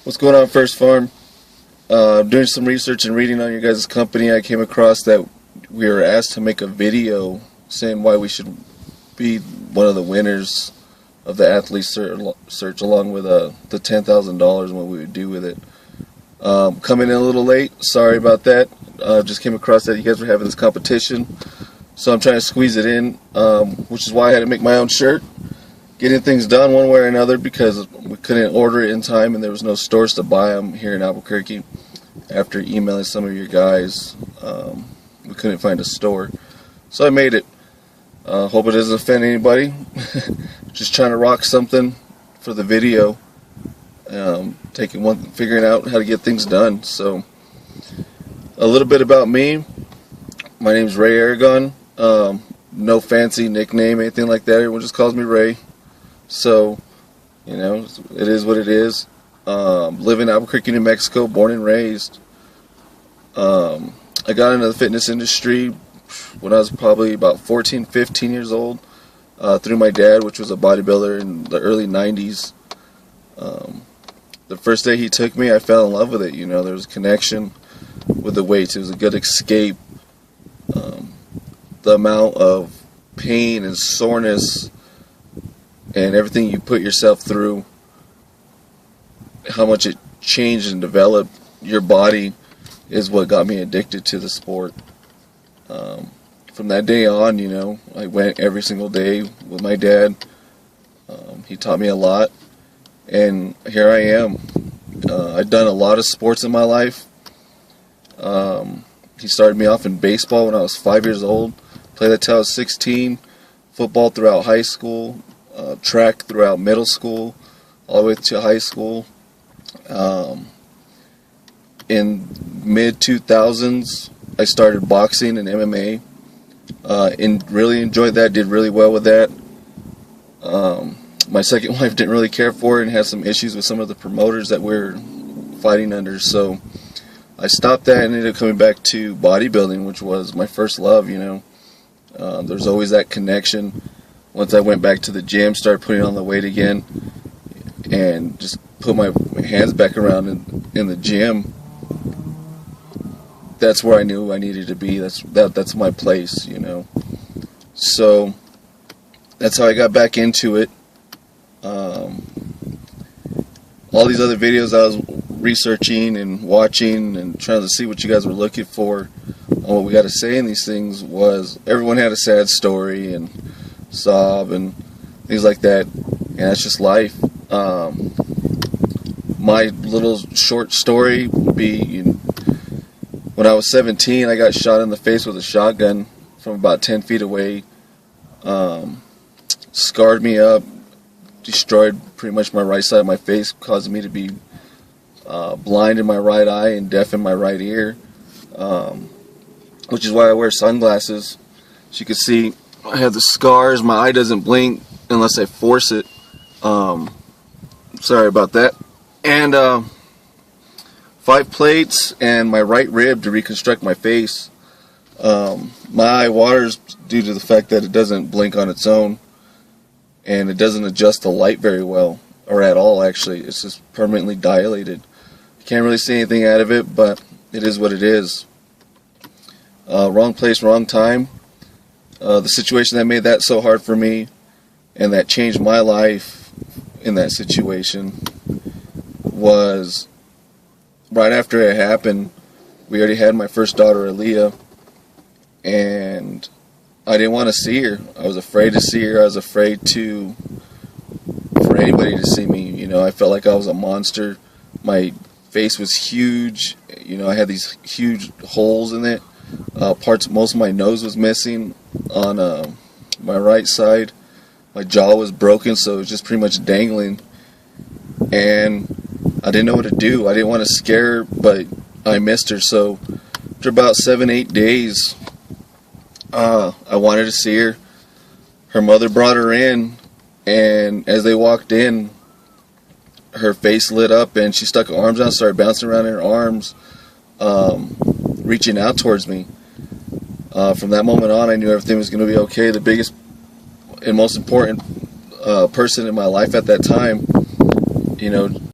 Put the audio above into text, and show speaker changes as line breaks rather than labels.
What's going on, First Farm? Doing some research and reading on your guys' company, I came across that we were asked to make a video saying why we should be one of the winners of the athlete search, along with the $10,000 and what we would do with it. Coming in a little late, sorry about that. Just came across that you guys were having this competition, so I'm trying to squeeze it in, which is why I had to make my own shirt. Getting things done one way or another because we couldn't order it in time and there was no stores to buy them here in Albuquerque. After emailing some of your guys, we couldn't find a store, so I made it. Hope it doesn't offend anybody. Just trying to rock something for the video. Figuring out how to get things done. So, a little bit about me. My name's Ray Aragon. No fancy nickname, anything like that. Everyone just calls me Ray. So, you know, it is what it is. Live in Albuquerque, New Mexico, born and raised. I got into the fitness industry when I was probably about 14, 15 years old, through my dad, which was a bodybuilder in the early 90s. The first day he took me, I fell in love with it. You know, there was a connection with the weights. It was a good escape. The amount of pain and soreness and everything you put yourself through, how much it changed and developed your body, is what got me addicted to the sport. From that day on, you know, I went every single day with my dad. He taught me a lot, and here I am. I've done a lot of sports in my life. He started me off in baseball when I was 5 years old. Played until I was 16. Football throughout high school. Track throughout middle school, all the way to high school. In mid-2000s, I started boxing and MMA, and really enjoyed that, did really well with that. My second wife didn't really care for it and had some issues with some of the promoters that we're fighting under, so I stopped that and ended up coming back to bodybuilding, which was my first love, you know. There's always that connection. Once I went back to the gym, started putting on the weight again, and just put my hands back around in the gym, that's where I knew I needed to be. That's my place, you know. So that's how I got back into it. All these other videos I was researching and watching and trying to see what you guys were looking for on what we got to say in these things was everyone had a sad story and sob and things like that, and that's just life. My little short story would be, when I was 17, I got shot in the face with a shotgun from about 10 feet away. Scarred me up, destroyed pretty much my right side of my face, causing me to be blind in my right eye and deaf in my right ear, which is why I wear sunglasses. As you can see, I have the scars. My eye doesn't blink unless I force it. Sorry about that. And 5 plates and my right rib to reconstruct my face. My eye waters due to the fact that it doesn't blink on its own, and it doesn't adjust the light very well, or at all actually. It's just permanently dilated. You can't really see anything out of it, but it is what it is. Wrong place, wrong time. The situation that made that so hard for me and that changed my life in that situation was right after it happened. We already had my first daughter, Aaliyah, and I didn't want to see her. I was afraid to see her. I was afraid for anybody to see me. You know, I felt like I was a monster. My face was huge. You know, I had these huge holes in it. Most of my nose was missing on my right side. My jaw was broken, so it was just pretty much dangling, and I didn't know what to do. I didn't want to scare her, but I missed her. So after about 7-8 days, I wanted to see her. Her mother brought her in, and as they walked in, her face lit up and she stuck her arms out, started bouncing around in her arms, reaching out towards me. From that moment on, I knew everything was going to be okay. The biggest and most important person in my life at that time, you know,